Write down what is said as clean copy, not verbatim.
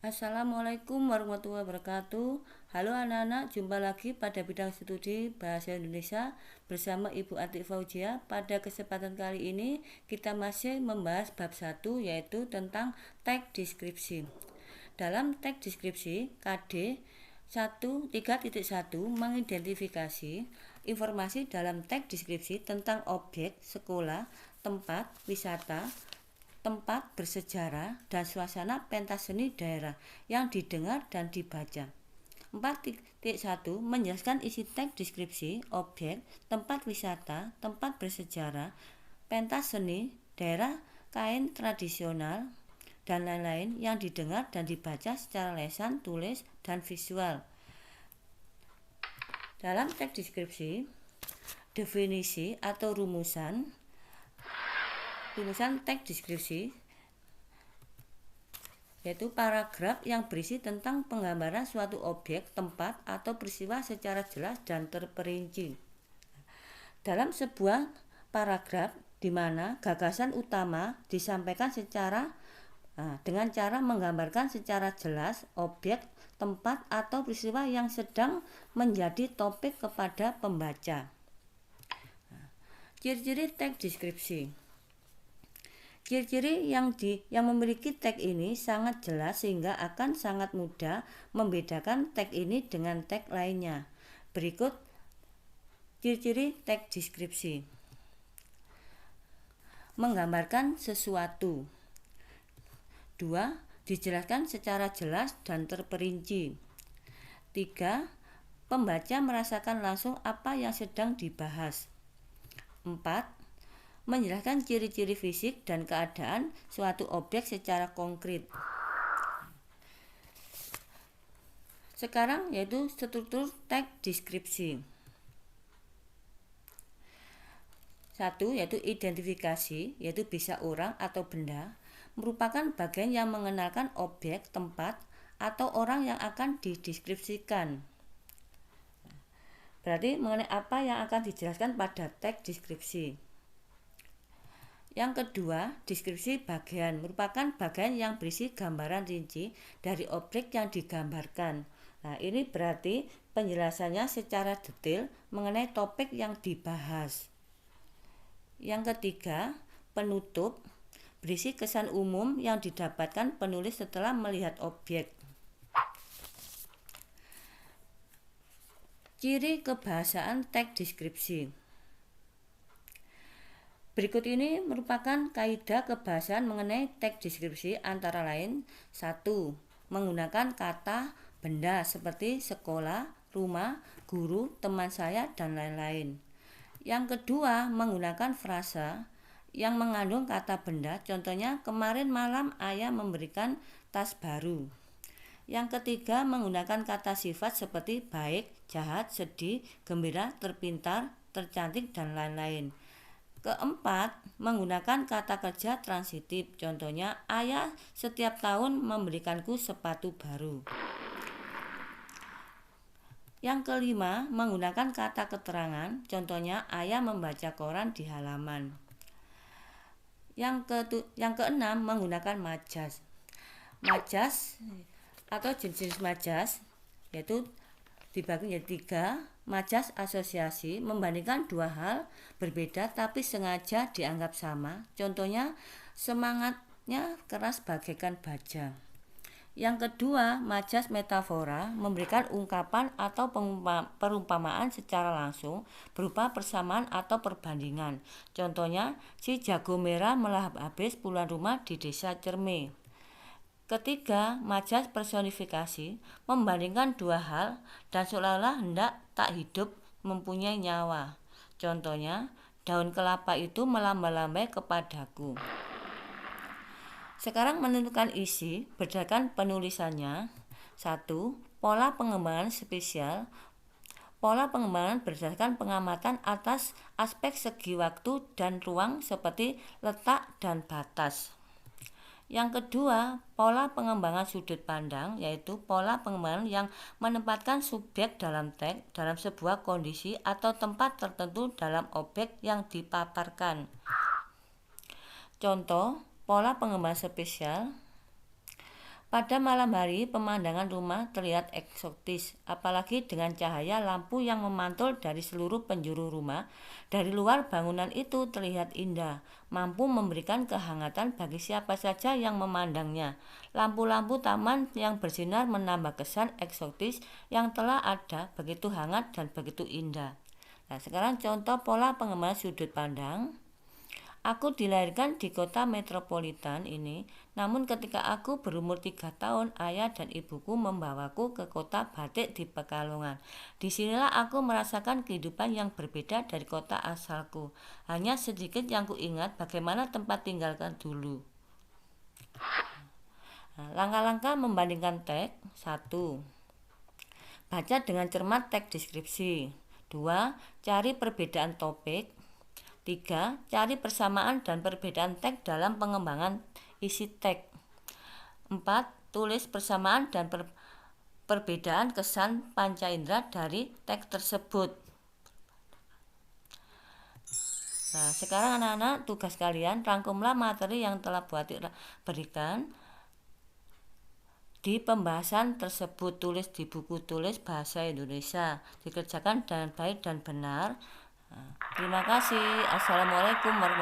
Assalamualaikum warahmatullahi wabarakatuh. Halo anak-anak, jumpa lagi pada bidang studi Bahasa Indonesia bersama Ibu Atik Fauzia. Pada kesempatan kali ini kita masih membahas bab 1 yaitu tentang teks deskripsi. Dalam teks deskripsi KD 3.1 mengidentifikasi informasi dalam teks deskripsi tentang objek, sekolah, tempat wisata, tempat bersejarah, dan suasana pentas seni daerah yang didengar dan dibaca. 4.1 menjelaskan isi teks deskripsi objek, tempat wisata, tempat bersejarah, pentas seni daerah, kain tradisional, dan lain-lain yang didengar dan dibaca secara lisan, tulis, dan visual. Dalam teks deskripsi, definisi atau rumusan teks deskripsi yaitu paragraf yang berisi tentang penggambaran suatu objek, tempat, atau peristiwa secara jelas dan terperinci. Dalam sebuah paragraf di mana gagasan utama disampaikan dengan cara menggambarkan secara jelas objek, tempat, atau peristiwa yang sedang menjadi topik kepada pembaca. Ciri-ciri teks deskripsi. Ciri-ciri yang memiliki teks ini sangat jelas sehingga akan sangat mudah membedakan teks ini dengan teks lainnya. Berikut ciri-ciri teks deskripsi. Menggambarkan sesuatu. 2. Dijelaskan secara jelas dan terperinci. 3. Pembaca merasakan langsung apa yang sedang dibahas. 4. Menjelaskan ciri-ciri fisik dan keadaan suatu objek secara konkret. Sekarang yaitu struktur teks deskripsi. 1. Yaitu identifikasi, yaitu bisa orang atau benda, merupakan bagian yang mengenalkan objek, tempat, atau orang yang akan dideskripsikan. Berarti mengenai apa yang akan dijelaskan pada teks deskripsi. Yang kedua, deskripsi bagian merupakan bagian yang berisi gambaran rinci dari objek yang digambarkan. Nah, ini berarti penjelasannya secara detail mengenai topik yang dibahas. Yang ketiga, penutup berisi kesan umum yang didapatkan penulis setelah melihat objek. Ciri kebahasaan teks deskripsi. Berikut ini merupakan kaidah kebahasaan mengenai teks deskripsi antara lain 1. Menggunakan kata benda seperti sekolah, rumah, guru, teman saya, dan lain-lain. Yang kedua, menggunakan frasa yang mengandung kata benda, contohnya kemarin malam ayah memberikan tas baru. Yang ketiga, menggunakan kata sifat seperti baik, jahat, sedih, gembira, terpintar, tercantik, dan lain-lain. Keempat, menggunakan kata kerja transitif, contohnya ayah setiap tahun memberikanku sepatu baru. Yang kelima, menggunakan kata keterangan, contohnya ayah membaca koran di halaman. Yang keenam, menggunakan majas. Majas atau jenis majas yaitu dibagi menjadi 3. Majas asosiasi membandingkan dua hal berbeda tapi sengaja dianggap sama, contohnya semangatnya keras bagaikan baja. Yang kedua, majas metafora memberikan ungkapan atau perumpamaan secara langsung berupa persamaan atau perbandingan, contohnya si jago merah melahap habis puluhan rumah di desa Cerme. Ketiga, majas personifikasi membandingkan dua hal dan seolah-olah hendak tak hidup mempunyai nyawa. Contohnya, daun kelapa itu melambai-lambai kepadaku. Sekarang menentukan isi berdasarkan penulisannya. 1. Pola pengembangan spesial. Pola pengembangan berdasarkan pengamatan atas aspek segi waktu dan ruang seperti letak dan batas. Yang kedua, pola pengembangan sudut pandang, yaitu pola pengembangan yang menempatkan subjek dalam teks dalam sebuah kondisi atau tempat tertentu dalam objek yang dipaparkan. Contoh, pola pengembangan spesial Pada malam hari, pemandangan rumah terlihat eksotis, apalagi dengan cahaya lampu yang memantul dari seluruh penjuru rumah. Dari luar, bangunan itu terlihat indah, mampu memberikan kehangatan bagi siapa saja yang memandangnya. Lampu-lampu taman yang bersinar menambah kesan eksotis yang telah ada, begitu hangat dan begitu indah. Nah, sekarang contoh pola pengembangan sudut pandang. Aku dilahirkan di kota metropolitan ini, namun ketika aku berumur 3 tahun, ayah dan ibuku membawaku ke kota Batik di Pekalongan. Disinilah aku merasakan kehidupan yang berbeda dari kota asalku. Hanya sedikit yang kuingat bagaimana tempat tinggalkan dulu. Nah, langkah-langkah membandingkan teks. 1. Baca dengan cermat teks deskripsi. 2. Cari perbedaan topik. 3. Cari persamaan dan perbedaan teks dalam pengembangan isi teks. 4. Tulis persamaan dan perbedaan kesan panca indera dari teks tersebut. Nah, sekarang anak-anak, tugas kalian rangkumlah materi yang telah berikan di pembahasan tersebut. Tulis di buku tulis bahasa Indonesia. Dikerjakan dengan baik dan benar. Terima kasih. Assalamualaikum warahmatullahi wabarakatuh.